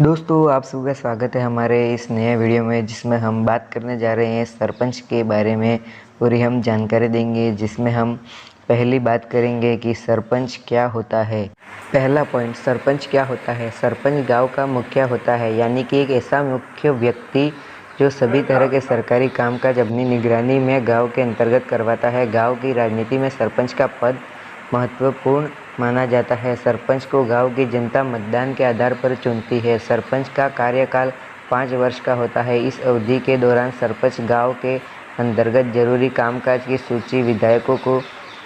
दोस्तों, आप सबका स्वागत है हमारे इस नए वीडियो में, जिसमें हम बात करने जा रहे हैं सरपंच के बारे में। पूरी हम जानकारी देंगे, जिसमें हम पहली बात करेंगे कि सरपंच क्या होता है। पहला पॉइंट, सरपंच क्या होता है। सरपंच गांव का मुखिया होता है, यानी कि एक ऐसा मुख्य व्यक्ति जो सभी तरह के सरकारी कामकाज अपनी निगरानी में गाँव के अंतर्गत करवाता है। गाँव की राजनीति में सरपंच का पद महत्वपूर्ण माना जाता है। सरपंच को गांव की जनता मतदान के आधार पर चुनती है। सरपंच का कार्यकाल 5 वर्ष का होता है। इस अवधि के दौरान सरपंच गांव के अंतर्गत जरूरी कामकाज की सूची विधायकों को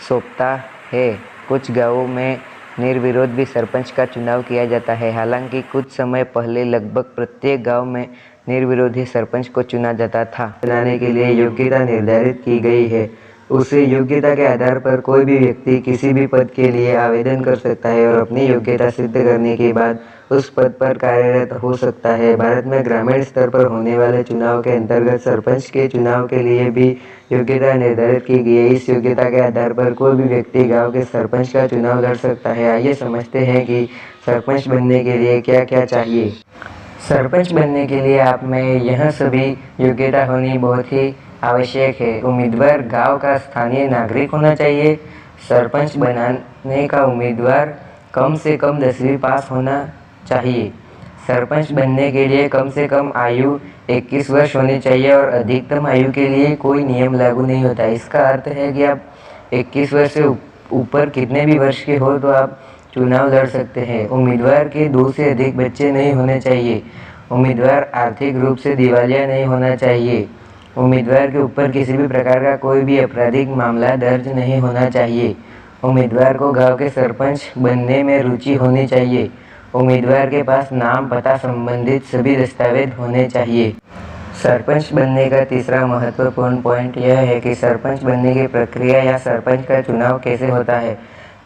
सौंपता है। कुछ गांवों में निर्विरोध भी सरपंच का चुनाव किया जाता है। हालांकि कुछ समय पहले लगभग प्रत्येक गांव में निर्विरोध ही सरपंच को चुना जाता था। बनाने के लिए योग्यता निर्धारित की गई है। उसे योग्यता के आधार पर कोई भी व्यक्ति किसी भी पद के लिए आवेदन कर सकता है और अपनी योग्यता सिद्ध करने के बाद उस पद पर कार्यरत हो सकता है। भारत में ग्रामीण स्तर पर होने वाले चुनाव के अंतर्गत सरपंच के चुनाव के लिए भी योग्यता निर्धारित की गई है। इस योग्यता के आधार पर कोई भी व्यक्ति गांव के सरपंच का चुनाव लड़ सकता है। आइए समझते हैं कि सरपंच बनने के लिए क्या क्या चाहिए। सरपंच बनने के लिए आप में यह सभी योग्यता होनी बहुत ही आवश्यक है। उम्मीदवार गांव का स्थानीय नागरिक होना चाहिए। सरपंच बनाने का उम्मीदवार कम से कम 10वीं पास होना चाहिए। सरपंच बनने के लिए कम से कम आयु 21 वर्ष होनी चाहिए और अधिकतम आयु के लिए कोई नियम लागू नहीं होता। इसका अर्थ है कि आप 21 वर्ष से ऊपर कितने भी वर्ष के हो तो आप चुनाव लड़ सकते हैं। उम्मीदवार के 2 से अधिक बच्चे नहीं होने चाहिए। उम्मीदवार आर्थिक रूप से दिवालिया नहीं होना चाहिए। उम्मीदवार के ऊपर किसी भी प्रकार का कोई भी आपराधिक मामला दर्ज नहीं होना चाहिए। उम्मीदवार को गांव के सरपंच बनने में रुचि होनी चाहिए। उम्मीदवार के पास नाम पता संबंधित सभी दस्तावेज होने चाहिए। सरपंच बनने का तीसरा महत्वपूर्ण पॉइंट यह है कि सरपंच बनने की प्रक्रिया या सरपंच का चुनाव कैसे होता है।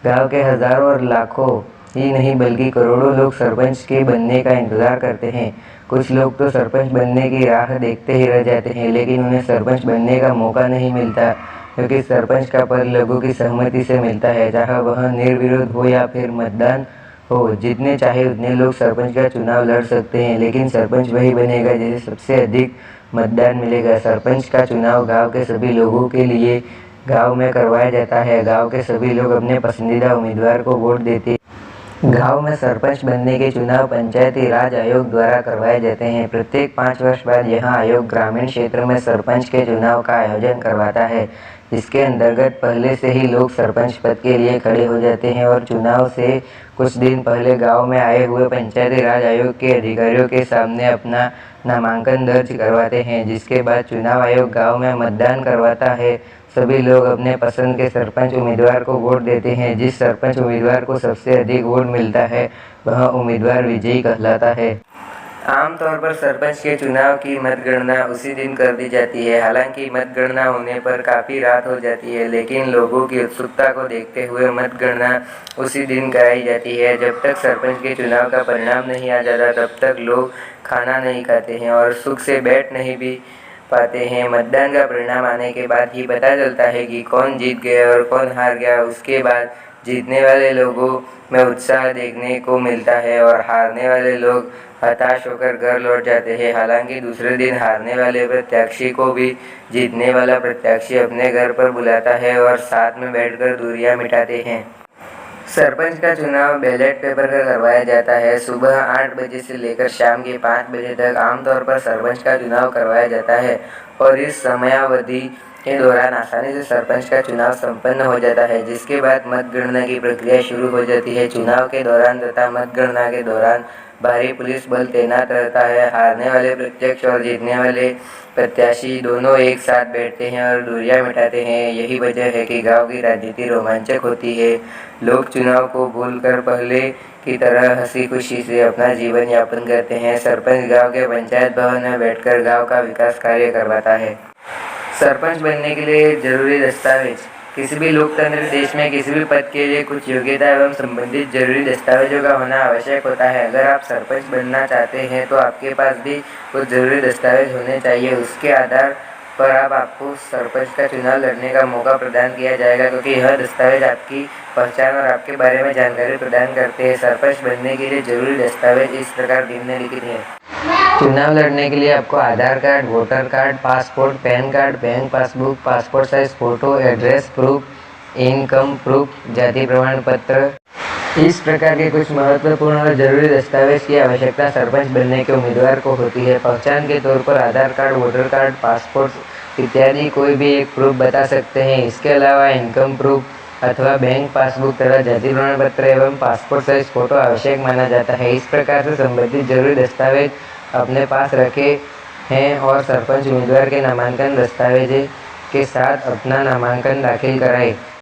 गांव के हजारों और लाखों ही नहीं बल्कि करोड़ों लोग सरपंच के बनने का इंतजार करते हैं। कुछ लोग तो सरपंच बनने की राह देखते ही रह जाते हैं, लेकिन उन्हें सरपंच बनने का मौका नहीं मिलता, क्योंकि सरपंच का पद लोगों की सहमति से मिलता है, चाहे वह निर्विरोध हो या फिर मतदान हो। जितने चाहे उतने लोग सरपंच का चुनाव लड़ सकते हैं, लेकिन सरपंच वही बनेगा जिसे सबसे अधिक मतदान मिलेगा। सरपंच का चुनाव गांव के सभी लोगों के लिए गांव में करवाया जाता है। गांव के सभी लोग अपने पसंदीदा उम्मीदवार को वोट देते हैं। गांव में सरपंच बनने के चुनाव पंचायती राज आयोग द्वारा करवाए जाते हैं। प्रत्येक 5 वर्ष बाद यह आयोग ग्रामीण क्षेत्र में सरपंच के चुनाव का आयोजन करवाता है, जिसके अंतर्गत पहले से ही लोग सरपंच पद के लिए खड़े हो जाते हैं और चुनाव से कुछ दिन पहले गांव में आए हुए पंचायती राज आयोग के अधिकारियों के सामने अपना नामांकन दर्ज करवाते हैं, जिसके बाद चुनाव आयोग गाँव में मतदान करवाता है। सभी लोग अपने पसंद के सरपंच उम्मीदवार को वोट देते हैं। जिस सरपंच उम्मीदवार को सबसे अधिक वोट मिलता है वह उम्मीदवार विजयी कहलाता है। आमतौर पर सरपंच के चुनाव की मतगणना उसी दिन कर दी जाती है। हालांकि मतगणना होने पर काफ़ी रात हो जाती है, लेकिन लोगों की उत्सुकता को देखते हुए मतगणना उसी दिन कराई जाती है। जब तक सरपंच के चुनाव का परिणाम नहीं आ जाता तब तक लोग खाना नहीं खाते हैं और सुख से बैठ नहीं भी पाते हैं। मतदान का परिणाम आने के बाद ही पता चलता है कि कौन जीत गया और कौन हार गया। उसके बाद जीतने वाले लोगों में उत्साह देखने को मिलता है और हारने वाले लोग हताश होकर घर लौट जाते हैं। हालांकि दूसरे दिन हारने वाले प्रत्याशी को भी जीतने वाला प्रत्याशी अपने घर पर बुलाता है और साथ में बैठकर दूरियां मिटाते हैं। सरपंच का चुनाव बैलेट पेपर पर करवाया जाता है। सुबह 8 बजे से लेकर शाम के 5 बजे तक आमतौर पर सरपंच का चुनाव करवाया जाता है और इस समयावधि के दौरान आसानी से सरपंच का चुनाव संपन्न हो जाता है, जिसके बाद मतगणना की प्रक्रिया शुरू हो जाती है। चुनाव के दौरान तथा मतगणना के दौरान भारी पुलिस बल तैनात रहता है। हारने वाले प्रत्यक्ष और जीतने वाले प्रत्याशी दोनों एक साथ बैठते हैं और दूरियां मिटाते हैं। यही वजह है कि गांव की राजनीति रोमांचक होती है। लोग चुनाव को भूलकर पहले की तरह हंसी खुशी से अपना जीवन यापन करते हैं। सरपंच गांव के पंचायत भवन में बैठकर गांव का विकास कार्य करवाता है। सरपंच बनने के लिए जरूरी दस्तावेज। किसी भी लोकतांत्रिक देश में किसी भी पद के लिए कुछ योग्यता एवं संबंधित जरूरी दस्तावेजों का होना आवश्यक होता है। अगर आप सरपंच बनना चाहते हैं तो आपके पास भी कुछ जरूरी दस्तावेज होने चाहिए। उसके आधार पर अब आपको सरपंच का चुनाव लड़ने का मौका प्रदान किया जाएगा, क्योंकि यह दस्तावेज आपकी पहचान और आपके बारे में जानकारी प्रदान करते हैं। सरपंच बनने के लिए जरूरी दस्तावेज इस प्रकार निम्नलिखित हैं। चुनाव लड़ने के लिए आपको Aadhaar card, voter card, passport, PAN card, bank passbook, passport size photo, address proof, income proof, जाति प्रमाण पत्र, इस प्रकार के कुछ महत्वपूर्ण और जरूरी दस्तावेज की आवश्यकता सरपंच बनने के उम्मीदवार को होती है। पहचान के तौर पर आधार कार्ड, वोटर कार्ड, पासपोर्ट इत्यादि कोई भी एक प्रूफ बता सकते हैं। इसके अलावा इनकम प्रूफ अथवा बैंक पासबुक तथा जाति प्रमाण पत्र एवं पासपोर्ट साइज फोटो आवश्यक माना जाता है। इस प्रकार से संबंधित जरूरी दस्तावेज अपने पास रखे हैं और सरपंच उम्मीदवार के नामांकन दस्तावेज के साथ अपना नामांकन दाखिल कराएं।